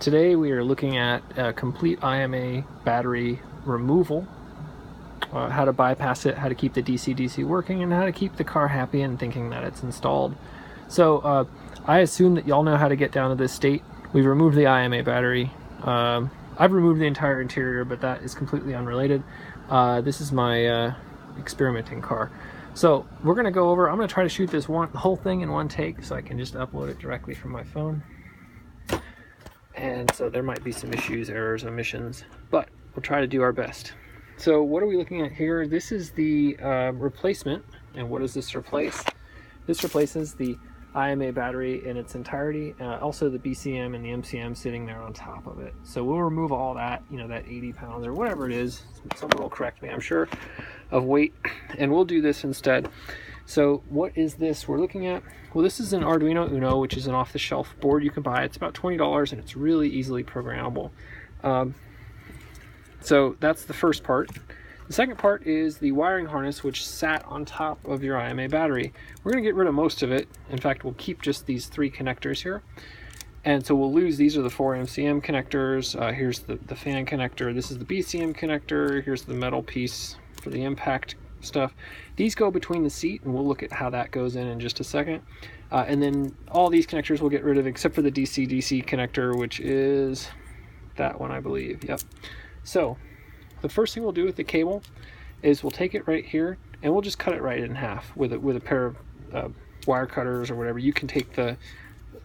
Today we are looking at complete IMA battery removal, how to bypass it, how to keep the DC-DC working, and how to keep the car happy and thinking that it's installed. So I assume that y'all know how to get down to this state. We've removed the IMA battery. I've removed the entire interior, but that is completely unrelated. This is my experimenting car. So we're going to go over, I'm going to try to shoot this whole thing in one take so I can just upload it directly from my phone. And so there might be some issues, errors, omissions, but we'll try to do our best. So what are we looking at here? This is the replacement. And what does this replace? This replaces the IMA battery in its entirety, also the BCM and the MCM sitting there on top of it. So we'll remove all that, you know, that 80 pounds or whatever it is, someone will correct me, I'm sure, of weight, and we'll do this instead. So what is this we're looking at? Well, this is an Arduino Uno, which is an off-the-shelf board you can buy. It's about $20 and it's really easily programmable. So that's the first part. The second part is the wiring harness, which sat on top of your IMA battery. We're going to get rid of most of it. In fact, we'll keep just these three connectors here. And so we'll lose, these are the 4 MCM connectors. Here's the fan connector. This is the BCM connector. Here's the metal piece for the impact stuff. These go between the seat, and we'll look at how that goes in just a second. And then all these connectors we'll get rid of except for the DC-DC connector, which is that one, I believe. Yep. So the first thing we'll do with the cable is we'll take it right here and we'll just cut it right in half with a pair of wire cutters or whatever. You can take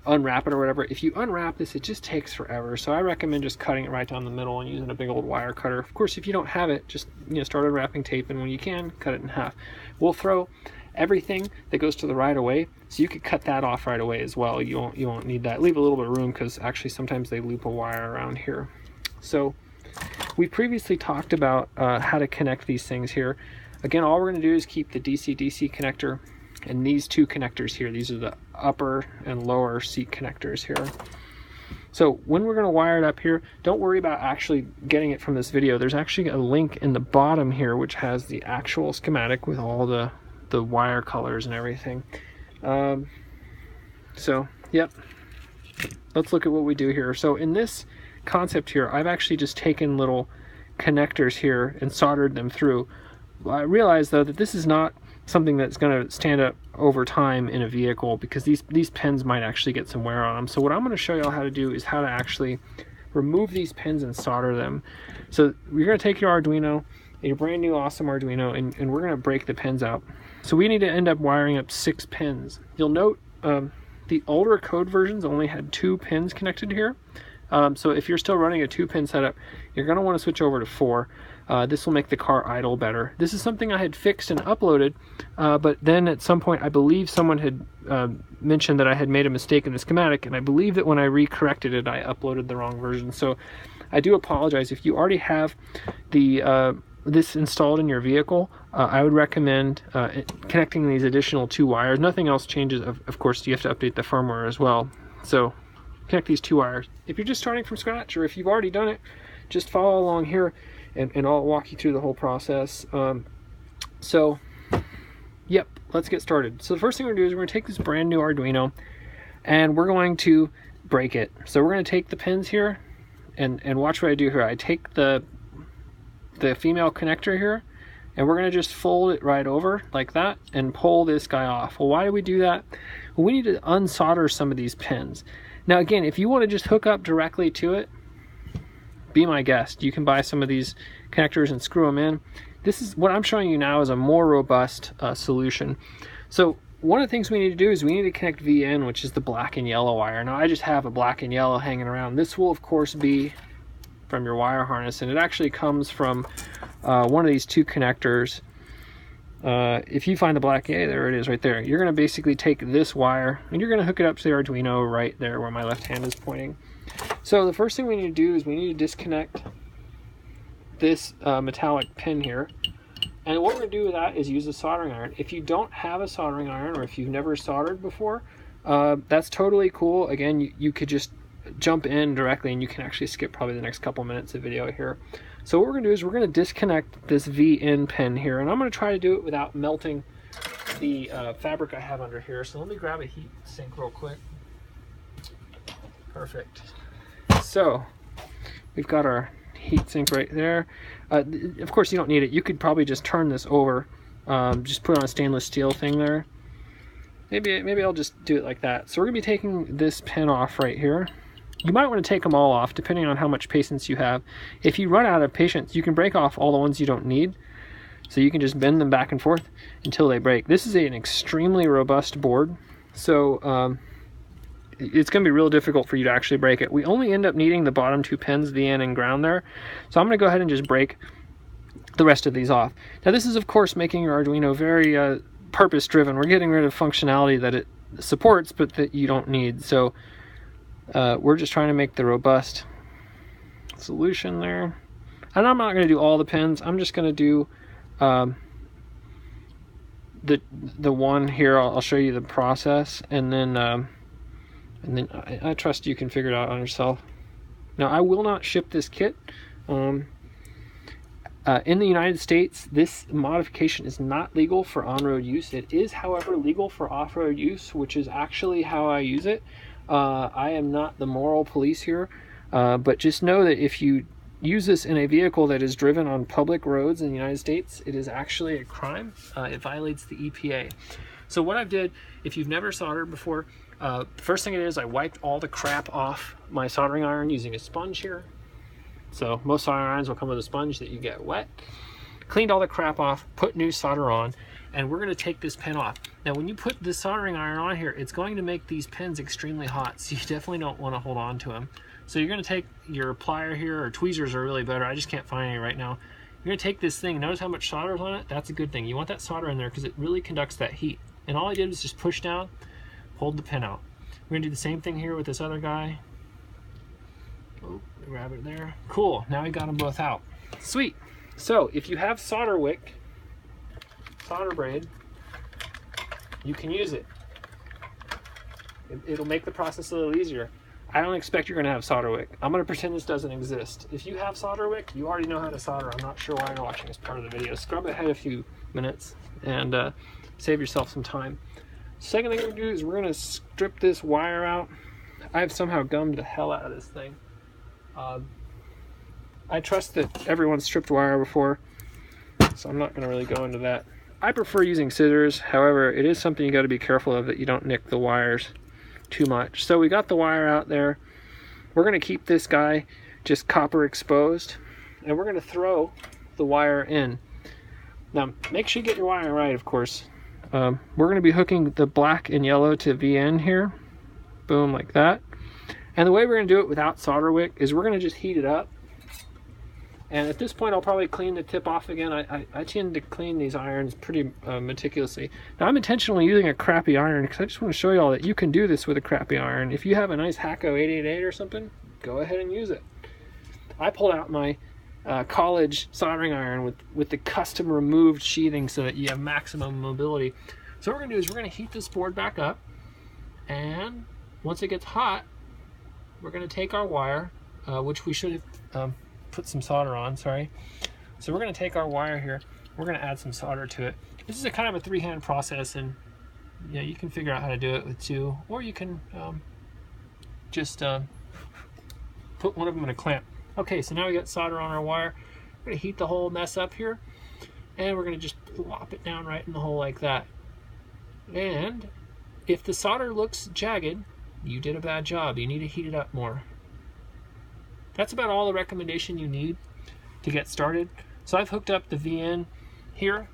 unwrap it or whatever. If you unwrap this, it just takes forever. So I recommend just cutting it right down the middle and using a big old wire cutter. Of course, if you don't have it, just start unwrapping tape, and when you can, cut it in half. We'll throw everything that goes to the right away, so you could cut that off right away as well. You won't need that. Leave a little bit of room because actually sometimes they loop a wire around here. So we previously talked about how to connect these things here. Again, all we're going to do is keep the DC-DC connector and these two connectors here. These are the upper and lower seat connectors here. So when we're going to wire it up here, don't worry about actually getting it from this video. There's actually a link in the bottom here which has the actual schematic with all the wire colors and everything. So yep, let's look at what we do here. So in this concept here, I've actually just taken little connectors here and soldered them through. I realize though that this is not something that's going to stand up over time in a vehicle, because these pins might actually get some wear on them. So what I'm going to show you all how to do is how to actually remove these pins and solder them. So you're going to take your Arduino, your brand new awesome Arduino, and we're going to break the pins out. So we need to end up wiring up 6 pins. You'll note the older code versions only had 2 pins connected here. So if you're still running a 2-pin setup, you're going to want to switch over to 4. This will make the car idle better. This is something I had fixed and uploaded, but then at some point I believe someone had mentioned that I had made a mistake in the schematic, and I believe that when I recorrected it I uploaded the wrong version. So I do apologize. If you already have this installed in your vehicle, I would recommend connecting these additional 2 wires. Nothing else changes. Of course, you have to update the firmware as well. So connect these 2 wires. If you're just starting from scratch, or if you've already done it, just follow along here and I'll walk you through the whole process. So yep, let's get started. So the first thing we're going to do is we're going to take this brand new Arduino and we're going to break it. So we're going to take the pins here and watch what I do here. I take the female connector here and we're going to just fold it right over like that and pull this guy off. Well, why do we do that? Well, we need to unsolder some of these pins. Now again, if you want to just hook up directly to it, be my guest. You can buy some of these connectors and screw them in. This is what I'm showing you now is a more robust solution. So one of the things we need to do is we need to connect VN, which is the black and yellow wire. Now I just have a black and yellow hanging around. This will of course be from your wire harness, and it actually comes from one of these 2 connectors. If you find the black, yeah, there it is right there. You're going to basically take this wire and you're going to hook it up to the Arduino right there where my left hand is pointing. So the first thing we need to do is we need to disconnect this metallic pin here. And what we're going to do with that is use a soldering iron. If you don't have a soldering iron, or if you've never soldered before, that's totally cool. Again, you could just jump in directly and you can actually skip probably the next couple minutes of video here. So what we're going to do is we're going to disconnect this VN pin here, and I'm going to try to do it without melting the fabric I have under here. So let me grab a heat sink real quick. Perfect. so we've got our heatsink right there. Of course, you don't need it. You could probably just turn this over, just put on a stainless steel thing there. Maybe I'll just do it like that. So we're gonna be taking this pin off right here. You might want to take them all off depending on how much patience you have. If you run out of patience, you can break off all the ones you don't need. So you can just bend them back and forth until they break. This is an extremely robust board, so it's going to be real difficult for you to actually break it. We only end up needing the bottom two pins, VN and ground there. So I'm going to go ahead and just break the rest of these off. Now this is of course making your Arduino very purpose driven. We're getting rid of functionality that it supports but that you don't need. So we're just trying to make the robust solution there. And I'm not going to do all the pins. I'm just going to do the one here. I'll show you the process, and then I trust you can figure it out on yourself. Now I will not ship this kit. In the United States, this modification is not legal for on-road use. It is, however, legal for off-road use, which is actually how I use it. I am not the moral police here, but just know that if you use this in a vehicle that is driven on public roads in the United States, it is actually a crime. It violates the EPA. So what I did, if you've never soldered before, first thing it is, I wiped all the crap off my soldering iron using a sponge here. So most soldering irons will come with a sponge that you get wet. Cleaned all the crap off, put new solder on, and we're going to take this pin off. Now when you put the soldering iron on here, it's going to make these pins extremely hot, so you definitely don't want to hold on to them. So you're going to take your plier here, or tweezers are really better, I just can't find any right now. You're going to take this thing, notice how much solder is on it? That's a good thing. You want that solder in there because it really conducts that heat. And all I did was just push down, hold the pin out. We're going to do the same thing here with this other guy. Oh, grab it there. Cool, now we got them both out. Sweet. So if you have solder wick, solder braid, you can use it. It'll make the process a little easier. I don't expect you're going to have solder wick. I'm going to pretend this doesn't exist. If you have solder wick, you already know how to solder. I'm not sure why you're watching this part of the video. Scrub ahead a few minutes and save yourself some time. Second thing we're going to do is we're going to strip this wire out. I've somehow gummed the hell out of this thing. I trust that everyone's stripped wire before, so I'm not going to really go into that. I prefer using scissors. However, it is something you got to be careful of, that you don't nick the wires too much. So we got the wire out there. We're going to keep this guy just copper exposed, and we're going to throw the wire in. Now make sure you get your wire right, of course. We're going to be hooking the black and yellow to VN here. Boom, like that. And the way we're going to do it without solder wick is we're going to just heat it up. And at this point I'll probably clean the tip off again. I tend to clean these irons pretty meticulously. Now I'm intentionally using a crappy iron because I just want to show you all that you can do this with a crappy iron. If you have a nice Hakko 888 or something, go ahead and use it. I pulled out my college soldering iron with the custom removed sheathing so that you have maximum mobility. So what we're going to do is we're going to heat this board back up, and once it gets hot, we're going to take our wire, which we should have put some solder on, sorry. So we're going to take our wire here, we're going to add some solder to it. This is a kind of a three-hand process, and you can figure out how to do it with two, or you can just put one of them in a clamp. Okay, so now we got solder on our wire. We're going to heat the whole mess up here, and we're going to just plop it down right in the hole like that. And if the solder looks jagged, you did a bad job. You need to heat it up more. That's about all the recommendation you need to get started. So I've hooked up the VN here,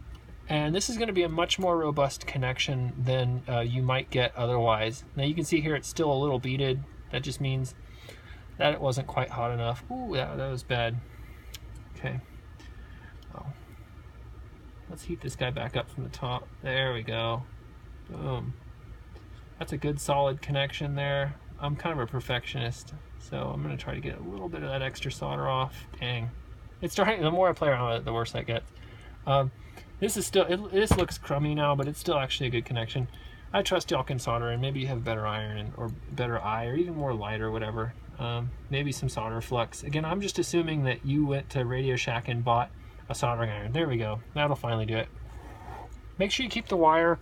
and this is going to be a much more robust connection than you might get otherwise. Now you can see here it's still a little beaded. That just means that it wasn't quite hot enough. Ooh, that was bad. Okay. Oh. Let's heat this guy back up from the top. There we go. Boom. That's a good solid connection there. I'm kind of a perfectionist, so I'm going to try to get a little bit of that extra solder off. Dang. It's starting, the more I play around with it, the worse that gets. This is still, this looks crummy now, but it's still actually a good connection. I trust y'all can solder, and maybe you have better iron or better eye, or even more light or whatever. Maybe some solder flux. Again, I'm just assuming that you went to Radio Shack and bought a soldering iron. There we go. That'll finally do it. Make sure you keep the wire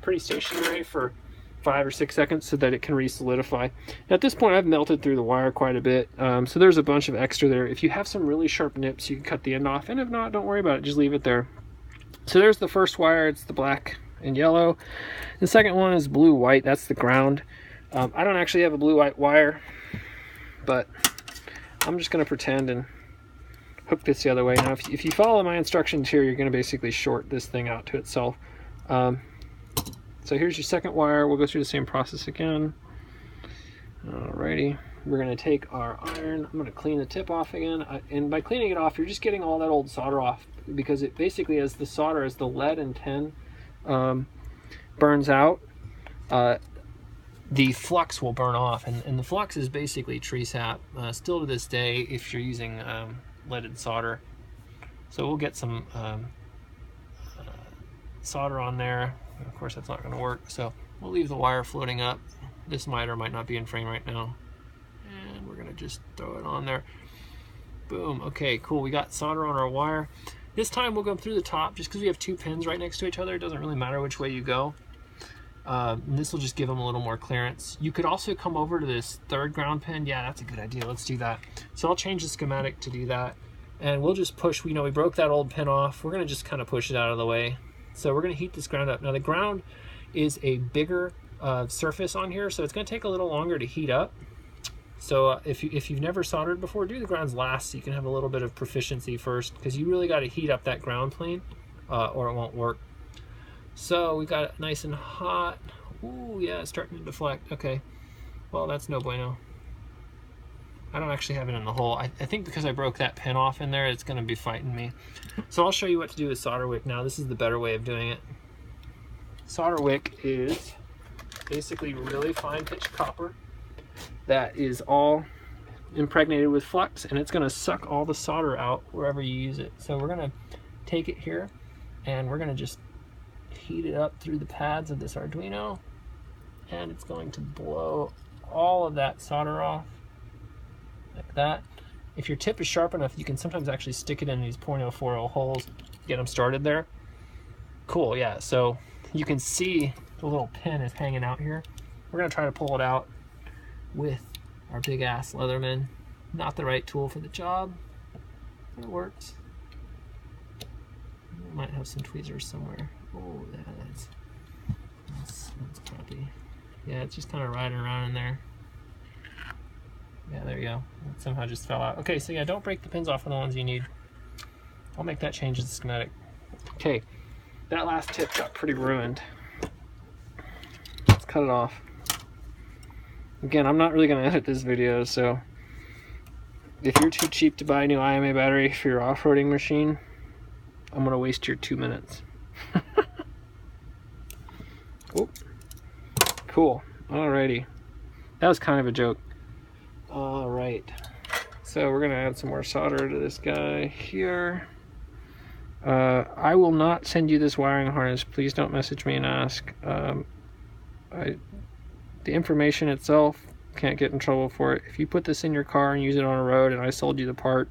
pretty stationary for 5 or 6 seconds so that it can re-solidify. At this point, I've melted through the wire quite a bit, so there's a bunch of extra there. If you have some really sharp nips, you can cut the end off, and if not, don't worry about it, just leave it there. So there's the first wire. It's the black and yellow. The second one is blue-white. That's the ground. I don't actually have a blue-white wire, but I'm just going to pretend and hook this the other way. Now, if you follow my instructions here, you're going to basically short this thing out to itself. So here's your second wire. We'll go through the same process again. Alrighty, we're going to take our iron. I'm going to clean the tip off again. And by cleaning it off, you're just getting all that old solder off, because it basically, as the solder, as the lead and tin burns out, the flux will burn off. And the flux is basically tree sap, still to this day, if you're using leaded solder. So we'll get some solder on there. Of course, that's not going to work, so we'll leave the wire floating up. This might or might not be in frame right now, and we're going to just throw it on there. Boom. Okay, cool. We got solder on our wire. This time we'll go through the top, just because we have two pins right next to each other. It doesn't really matter which way you go. And this will just give them a little more clearance. You could also come over to this third ground pin. Yeah, that's a good idea. Let's do that. So I'll change the schematic to do that, and we'll just push. We broke that old pin off. We're going to just kind of push it out of the way. So we're going to heat this ground up. Now the ground is a bigger surface on here, so it's going to take a little longer to heat up. So if you've never soldered before, do the grounds last so you can have a little bit of proficiency first, because you really got to heat up that ground plane or it won't work. So we got it nice and hot. Ooh, yeah, it's starting to deflect. Okay, well, that's no bueno. I don't actually have it in the hole. I think because I broke that pin off in there, it's going to be fighting me. So I'll show you what to do with solder wick now. This is the better way of doing it. Solder wick is basically really fine pitch copper that is all impregnated with flux, and it's going to suck all the solder out wherever you use it. So we're going to take it here, and we're going to just heat it up through the pads of this Arduino, and it's going to blow all of that solder off. Like that. If your tip is sharp enough, you can sometimes actually stick it in these .040 holes, get them started there. Cool, yeah, so you can see the little pin is hanging out here. We're going to try to pull it out with our big ass Leatherman. Not the right tool for the job, but it works. We might have some tweezers somewhere. Oh, yeah, that's crappy. Yeah, it's just kind of riding around in there. Yeah, there you go. It somehow just fell out. Okay, so yeah, don't break the pins off on the ones you need. I'll make that change to the schematic. Okay, that last tip got pretty ruined. Let's cut it off. Again, I'm not really going to edit this video, so if you're too cheap to buy a new IMA battery for your off-roading machine, I'm going to waste your 2 minutes. Oh, cool. Alrighty. That was kind of a joke. Alright, so we're going to add some more solder to this guy here. I will not send you this wiring harness. Please don't message me and ask. The information itself, can't get in trouble for it. If you put this in your car and use it on a road and I sold you the part,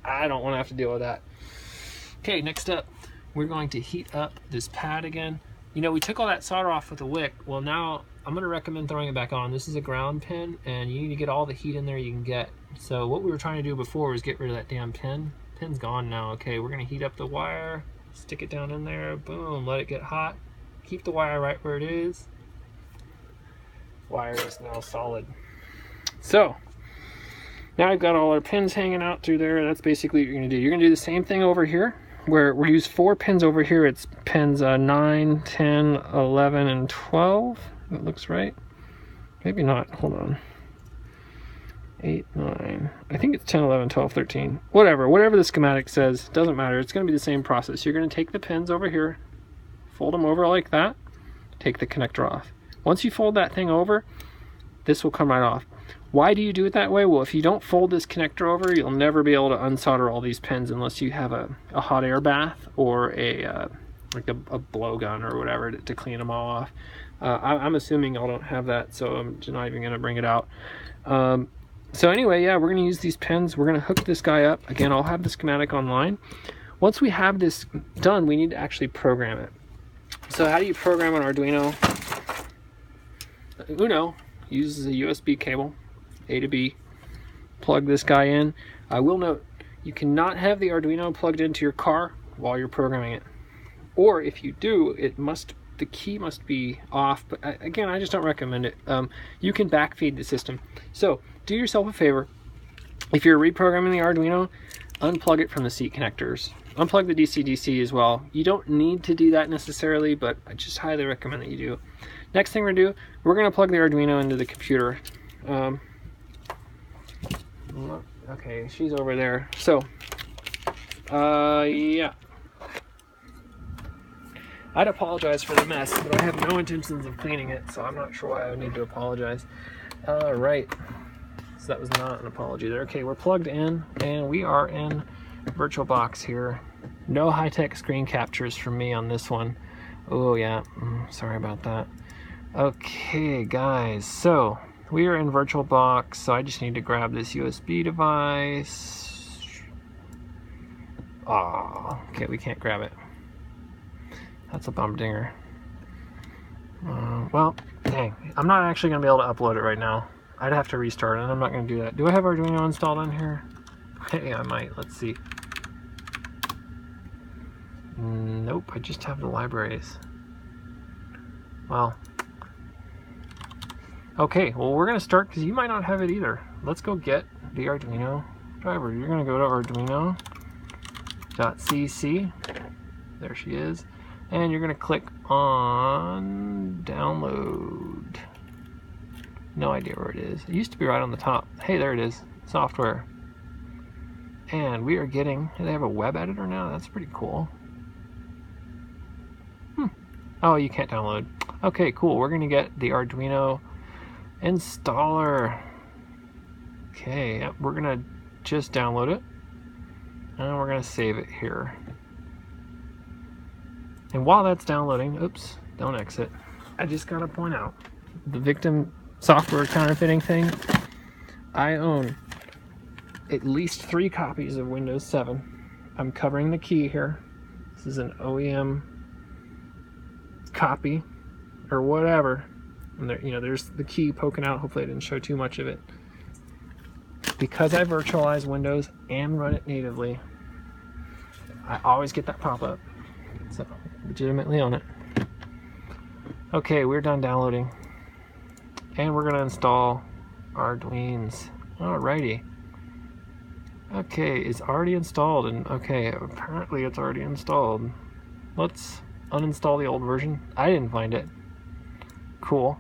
I don't want to have to deal with that. Okay, next up, we're going to heat up this pad again. We took all that solder off with a wick. Well, now I'm going to recommend throwing it back on. This is a ground pin, and you need to get all the heat in there you can get. So what we were trying to do before was get rid of that damn pin. Pin's gone now. Okay, we're going to heat up the wire, stick it down in there, boom, let it get hot. Keep the wire right where it is. Wire is now solid. So now I've got all our pins hanging out through there. That's basically what you're going to do. You're going to do the same thing over here, where we use 4 pins over here. It's pins 9, 10, 11, and 12. That looks right. Maybe not. Hold on. 8, 9. I think it's 10, 11, 12, 13. Whatever the schematic says, doesn't matter. It's going to be the same process. You're going to take the pins over here, fold them over like that, take the connector off. Once you fold that thing over, this will come right off. Why do you do it that way? Well, if you don't fold this connector over, you'll never be able to unsolder all these pins unless you have a hot air bath or like a blowgun or whatever to clean them all off. I'm assuming y'all don't have that, so I'm just not even going to bring it out. So anyway, yeah, we're going to use these pins. We're going to hook this guy up. Again, I'll have the schematic online. Once we have this done, we need to actually program it. So how do you program an Arduino? Uno uses a USB cable, A to B. Plug this guy in. I will note, you cannot have the Arduino plugged into your car while you're programming it. Or if you do, the key must be off, but again, I just don't recommend it. You can backfeed the system. So do yourself a favor. If you're reprogramming the Arduino, unplug it from the seat connectors. Unplug the DC-DC as well. You don't need to do that necessarily, but I just highly recommend that you do. Next thing we're going to do, we're going to plug the Arduino into the computer. Okay, she's over there. So, yeah. I'd apologize for the mess, but I have no intentions of cleaning it, so I'm not sure why I would need to apologize. Right. So that was not an apology there. Okay, we're plugged in, and we are in VirtualBox here. No high-tech screen captures from me on this one. Oh, yeah. Sorry about that. Okay, guys. So, we are in VirtualBox, so I just need to grab this USB device. Oh, okay, we can't grab it. That's a bumdinger. Well, dang. I'm not actually going to be able to upload it right now. I'd have to restart it, and I'm not going to do that. Do I have Arduino installed on here? Hey, I might. Let's see. Nope, I just have the libraries. Well. Okay, well, we're going to start, because you might not have it either. Let's go get the Arduino driver. You're going to go to arduino.cc. There she is. And you're going to click on download. No idea where it is. It used to be right on the top. Hey, there it is. Software. And we are getting, they have a web editor now? That's pretty cool. Oh, you can't download. Okay, cool. We're going to get the Arduino Installer. Okay, yep, we're going to just download it. And we're going to save it here. And while that's downloading, oops, don't exit. I just got to point out, the victim software counterfeiting thing, I own at least 3 copies of Windows 7. I'm covering the key here. This is an OEM copy or whatever. And there, you know, there's the key poking out. Hopefully I didn't show too much of it. Because I virtualize Windows and run it natively, I always get that pop-up. So, legitimately on it. Okay, we're done downloading. And we're going to install Arduinos. Alrighty. Okay, it's already installed, and okay, apparently it's already installed. Let's uninstall the old version. I didn't find it. Cool.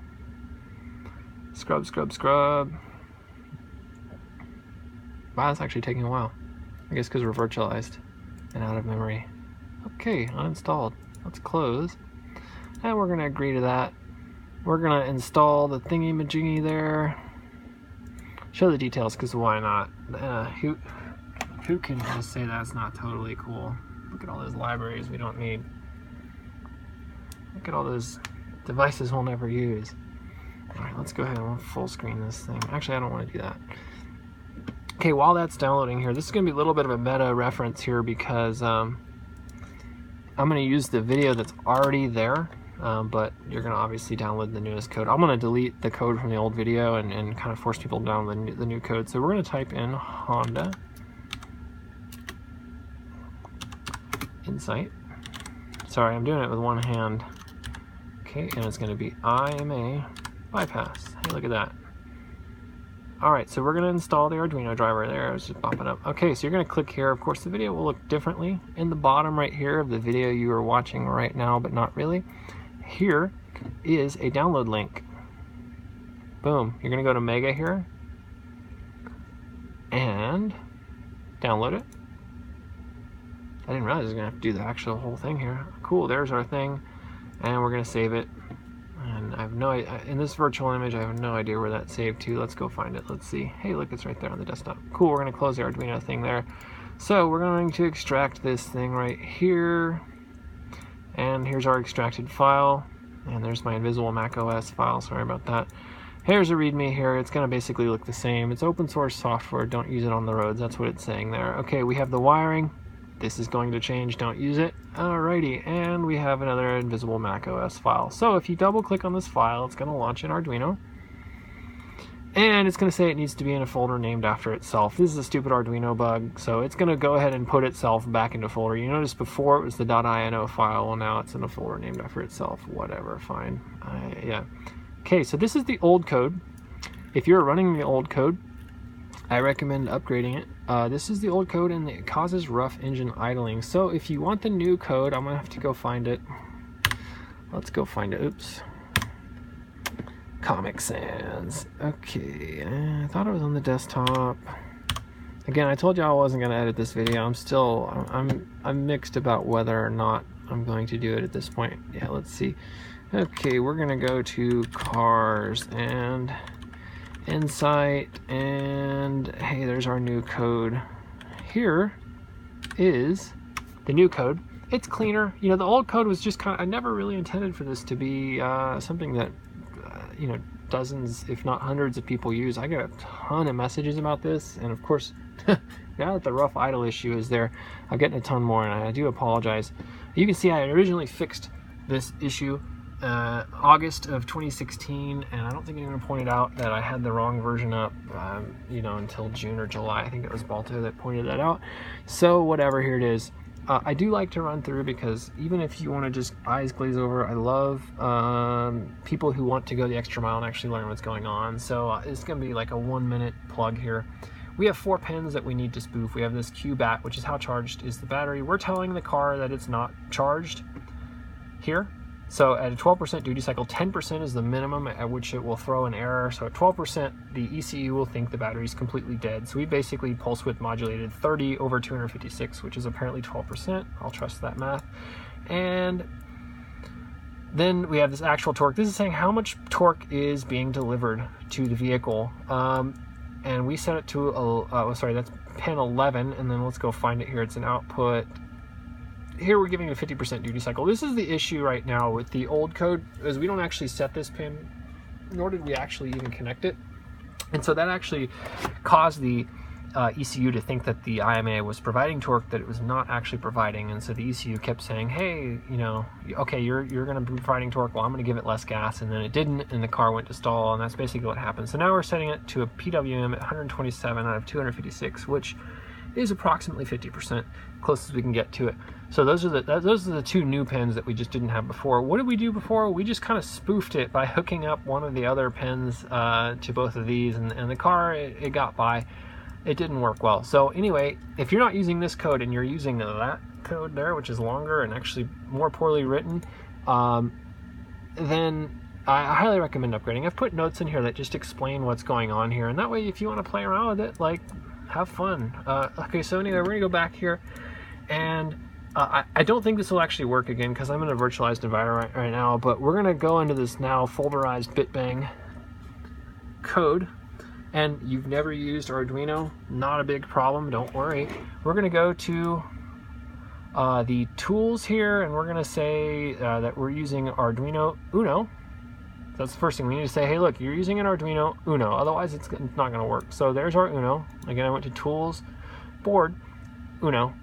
Scrub, scrub, scrub. Wow, that's actually taking a while. I guess because we're virtualized and out of memory. Okay, uninstalled. Let's close. And we're going to agree to that. We're going to install the thingy-majingy there. Show the details, because why not? Who can just say that's not totally cool? Look at all those libraries we don't need. Look at all those devices we'll never use. Alright, let's go ahead and full screen this thing. Actually, I don't want to do that. Okay, while that's downloading here, this is going to be a little bit of a meta reference here, because I'm going to use the video that's already there, but you're going to obviously download the newest code. I'm going to delete the code from the old video and kind of force people to download the new code. So we're going to type in Honda Insight. Sorry, I'm doing it with one hand. Okay, and it's going to be IMA bypass. Hey, look at that. Alright, so we're going to install the Arduino driver there. It's just popping up. Okay, so you're going to click here. Of course, the video will look differently. In the bottom right here of the video you are watching right now, but not really, here is a download link. Boom. You're going to go to Mega here and download it. I didn't realize I was going to have to do the actual whole thing here. Cool, there's our thing. And we're going to save it. And I have no idea, in this virtual image, I have no idea where that's saved to. Let's go find it. Let's see. Hey, look, it's right there on the desktop. Cool, we're going to close the Arduino thing there. So we're going to extract this thing right here. And here's our extracted file. And there's my invisible macOS file. Sorry about that. Here's a README here. It's going to basically look the same. It's open source software. Don't use it on the roads. That's what it's saying there. Okay, we have the wiring. This is going to change, don't use it. Alrighty, and we have another invisible macOS file. So if you double click on this file, it's going to launch in Arduino. And it's going to say it needs to be in a folder named after itself. This is a stupid Arduino bug, so it's going to go ahead and put itself back into a folder. You notice before it was the .ino file, well now it's in a folder named after itself. Whatever, fine. Yeah. Okay, so this is the old code. If you're running the old code, I recommend upgrading it. This is the old code and it causes rough engine idling. So if you want the new code, I'm gonna have to go find it. Let's go find it. Oops. Comic Sans. Okay, I thought it was on the desktop. Again, I told you I wasn't gonna edit this video. I'm mixed about whether or not I'm going to do it at this point. Yeah, let's see. Okay, we're gonna go to Cars and Insight, and hey, there's our new code. Here is the new code. It's cleaner. You know, the old code was just kind of, I never really intended for this to be something that, you know, dozens, if not hundreds of people use. I get a ton of messages about this, and of course, now that the rough idle issue is there, I'm getting a ton more, and I do apologize. You can see I originally fixed this issue August of 2016, and I don't think anyone pointed out that I had the wrong version up, you know, until June or July. I think it was Balto that pointed that out. So whatever, here it is. I do like to run through because even if you want to just eyes glaze over, I love people who want to go the extra mile and actually learn what's going on. So it's going to be like a 1-minute plug here. We have 4 pins that we need to spoof. We have this QBAT, which is how charged is the battery. We're telling the car that it's not charged here. So at a 12% duty cycle, 10% is the minimum at which it will throw an error. So at 12%, the ECU will think the battery is completely dead. So we basically pulse width modulated 30 over 256, which is apparently 12%. I'll trust that math. And then we have this actual torque. This is saying how much torque is being delivered to the vehicle. And we set it to, sorry, that's pin 11. And then let's go find it here. It's an output. Here we're giving a 50% duty cycle. This is the issue right now with the old code, is we don't actually set this pin, nor did we actually even connect it. And so that actually caused the ECU to think that the IMA was providing torque that it was not actually providing. And so the ECU kept saying, hey, you know, okay, you're going to be providing torque, well, I'm going to give it less gas. And then it didn't, and the car went to stall, and that's basically what happened. So now we're setting it to a PWM at 127 out of 256, which is approximately 50%, close as we can get to it. So those are the 2 new pins that we just didn't have before. What did we do before? We just kind of spoofed it by hooking up one of the other pins to both of these, and the car, it got by. It didn't work well. So anyway, if you're not using this code and you're using that code there, which is longer and actually more poorly written, then I highly recommend upgrading. I've put notes in here that just explain what's going on here, and that way if you want to play around with it, like, have fun. Okay, so anyway, we're gonna go back here, and I don't think this will actually work again because I'm in a virtualized environment right now, but we're gonna go into this now folderized bitbang code. And you've never used Arduino, not a big problem, don't worry. We're gonna go to the tools here, and we're gonna say that we're using Arduino Uno. That's the first thing. We need to say, hey, look, you're using an Arduino Uno, otherwise it's not going to work. So there's our Uno. Again, I went to Tools, Board, Uno,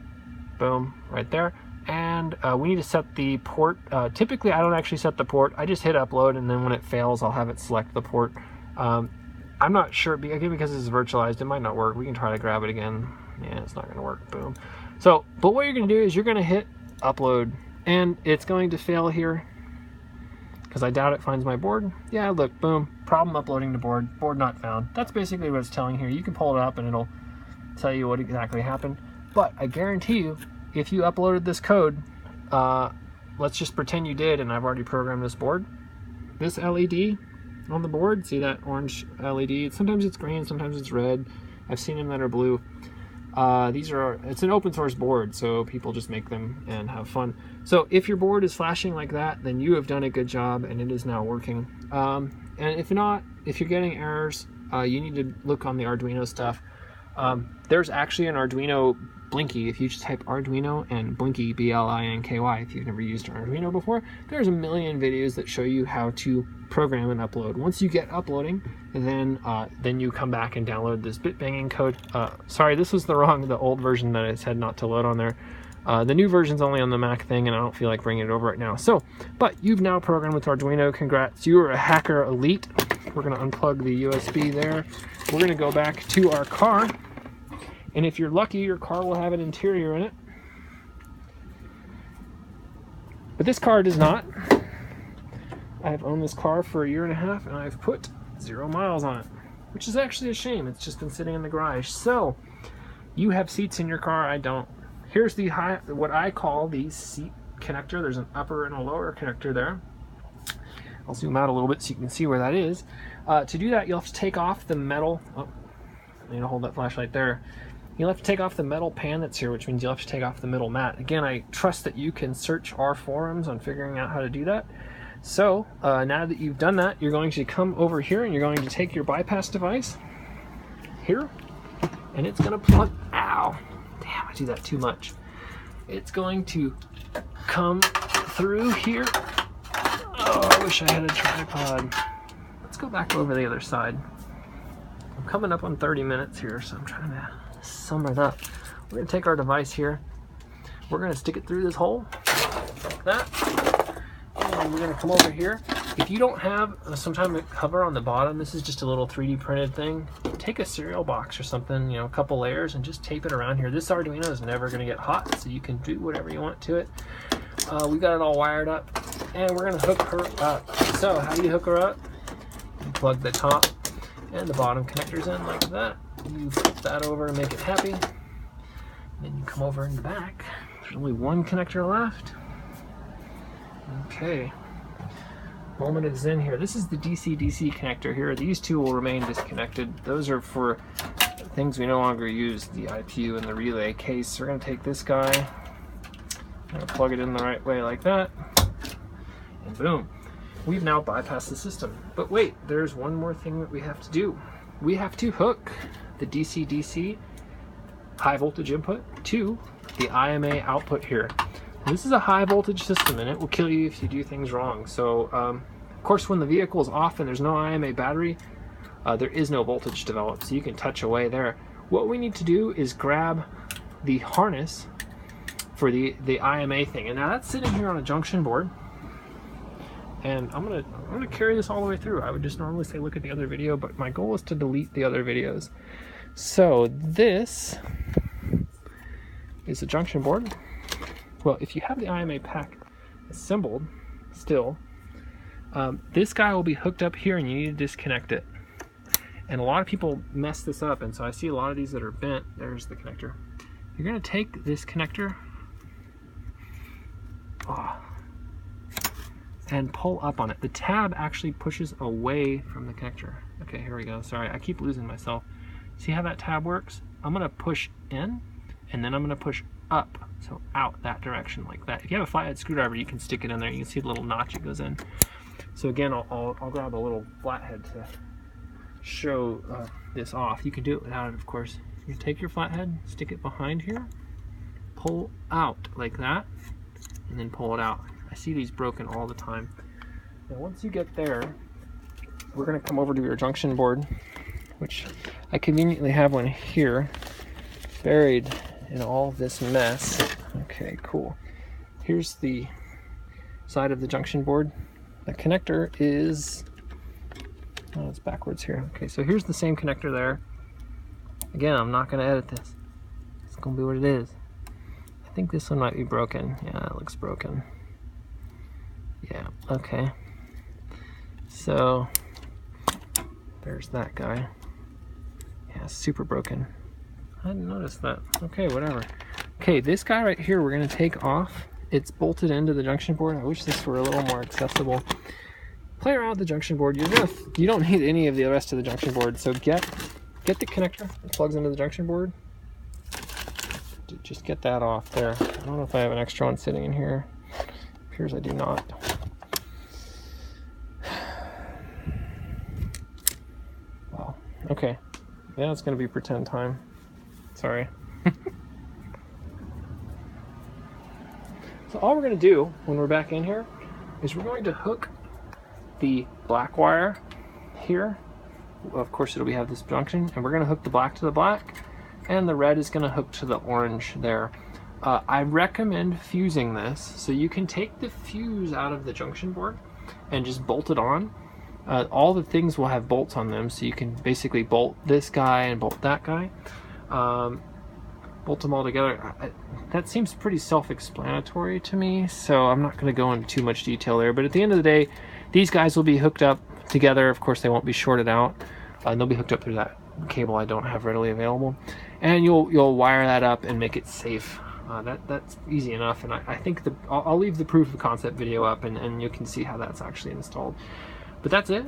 boom, right there. And we need to set the port. Typically, I don't actually set the port. I just hit upload, and then when it fails, I'll have it select the port. I'm not sure, again, because this is virtualized, it might not work. We can try to grab it again. Yeah, it's not going to work, boom. So, but what you're going to do is you're going to hit upload, and it's going to fail here, because I doubt it finds my board. Yeah, look, boom, problem uploading to board, board not found. That's basically what it's telling here. You can pull it up and it'll tell you what exactly happened. But I guarantee you, if you uploaded this code, let's just pretend you did, and I've already programmed this board. This LED on the board, see that orange LED? Sometimes it's green, sometimes it's red. I've seen them that are blue. It's an open source board, so people just make them and have fun. So if your board is flashing like that, then you have done a good job and it is now working. And if not, if you're getting errors, you need to look on the Arduino stuff. There's actually an Arduino Blinky. If you just type Arduino and Blinky, B-L-I-N-K-Y, if you've never used Arduino before, there's a million videos that show you how to program and upload. Once you get uploading, then you come back and download this bit banging code. Sorry, this was the old version that I said not to load on there. The new version's only on the Mac thing, and I don't feel like bringing it over right now. So, but you've now programmed with Arduino. Congrats, you are a hacker elite. We're going to unplug the USB there. We're going to go back to our car, and if you're lucky, your car will have an interior in it. But this car does not. I've owned this car for 1.5 years, and I've put 0 miles on it, which is actually a shame. It's just been sitting in the garage. So, you have seats in your car, I don't. Here's the what I call the seat connector. There's an upper and a lower connector there. I'll zoom out a little bit so you can see where that is. To do that, you'll have to take off the metal. Oh, I need to hold that flashlight there. You'll have to take off the metal pan that's here, which means you'll have to take off the middle mat. Again, I trust that you can search our forums on figuring out how to do that. So now that you've done that, you're going to come over here and you're going to take your bypass device here, and it's going to plug. Ow! Damn, I do that too much. It's going to come through here. Oh, I wish I had a tripod. Let's go back over the other side. I'm coming up on 30 minutes here, so I'm trying to sum it up. We're going to take our device here. We're going to stick it through this hole, like that. And we're going to come over here. If you don't have some type of cover on the bottom, this is just a little 3D printed thing. Take a cereal box or something, you know, a couple layers, and just tape it around here. This Arduino is never going to get hot, so you can do whatever you want to it. We got it all wired up, and we're going to hook her up. So how do you hook her up? You plug the top and the bottom connectors in like that. You flip that over to make it happy. And then you come over in the back. There's only one connector left. Okay. Moment is in here. This is the DC-DC connector here. These two will remain disconnected. Those are for things we no longer use, the IPU and the relay case. We're going to take this guy, I'm going to plug it in the right way like that, and boom. We've now bypassed the system. But wait, there's one more thing that we have to do. We have to hook the DC-DC high voltage input to the IMA output here. This is a high voltage system, and it will kill you if you do things wrong. So, of course, when the vehicle is off and there's no IMA battery, there is no voltage developed, so you can touch away there. What we need to do is grab the harness for the IMA thing, and now that's sitting here on a junction board. And I'm gonna carry this all the way through. I would just normally say look at the other video, but my goal is to delete the other videos. So this is a junction board. Well, if you have the IMA pack assembled still, this guy will be hooked up here, and you need to disconnect it. And a lot of people mess this up, and so I see a lot of these that are bent. There's the connector. You're going to take this connector and pull up on it. The tab actually pushes away from the connector. Okay, here we go. Sorry, I keep losing myself. See how that tab works? I'm going to push in, and then I'm going to push up, so out that direction like that. If you have a flathead screwdriver, you can stick it in there. You can see the little notch it goes in. So again, I'll grab a little flathead to show this off. You can do it without it, of course. You take your flathead, stick it behind here, pull out like that, and then pull it out. I see these broken all the time. Now once you get there, we're going to come over to your junction board, which I conveniently have one here, buried in all this mess. Okay, cool. Here's the side of the junction board. The connector is, oh, it's backwards here. Okay, so here's the same connector there. Again, I'm not going to edit this. It's going to be what it is. I think this one might be broken. Yeah, it looks broken. Yeah, okay. So, there's that guy. Yeah, super broken. I didn't notice that. Okay, whatever. Okay, this guy right here we're going to take off. It's bolted into the junction board. I wish this were a little more accessible. Play around with the junction board. You don't need any of the rest of the junction board. So get the connector that plugs into the junction board. Just get that off there. I don't know if I have an extra one sitting in here. It appears I do not. Wow. Okay. Yeah, it's going to be pretend time. Sorry. So all we're going to do when we're back in here is we're going to hook the black wire here. Of course, we have this junction, and we're going to hook the black to the black, and the red is going to hook to the orange there. I recommend fusing this, so you can take the fuse out of the junction board and just bolt it on. All the things will have bolts on them, so you can basically bolt this guy and bolt that guy. Bolt them all together. That seems pretty self-explanatory to me, so I'm not going to go into too much detail there. But at the end of the day, these guys will be hooked up together. Of course, they won't be shorted out. They'll be hooked up through that cable I don't have readily available, and you'll wire that up and make it safe. That's easy enough, and I think I'll leave the proof of concept video up, and you can see how that's actually installed. But that's it.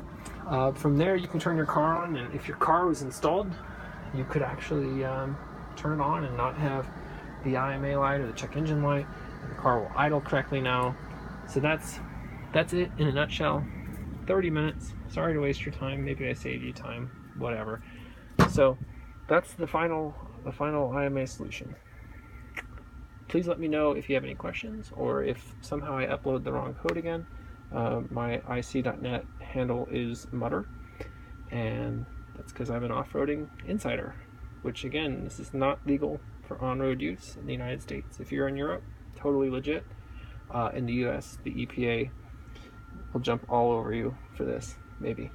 From there, you can turn your car on, and if your car was installed, you could actually turn it on and not have the IMA light or the check engine light. The car will idle correctly now. So that's it in a nutshell. 30 minutes. Sorry to waste your time. Maybe I saved you time. Whatever. So that's the final IMA solution. Please let me know if you have any questions, or if somehow I upload the wrong code again. My IC.net handle is mutter, and that's because I'm an off-roading insider, which again, this is not legal for on-road use in the United States. If you're in Europe, totally legit. In the US, the EPA will jump all over you for this, maybe.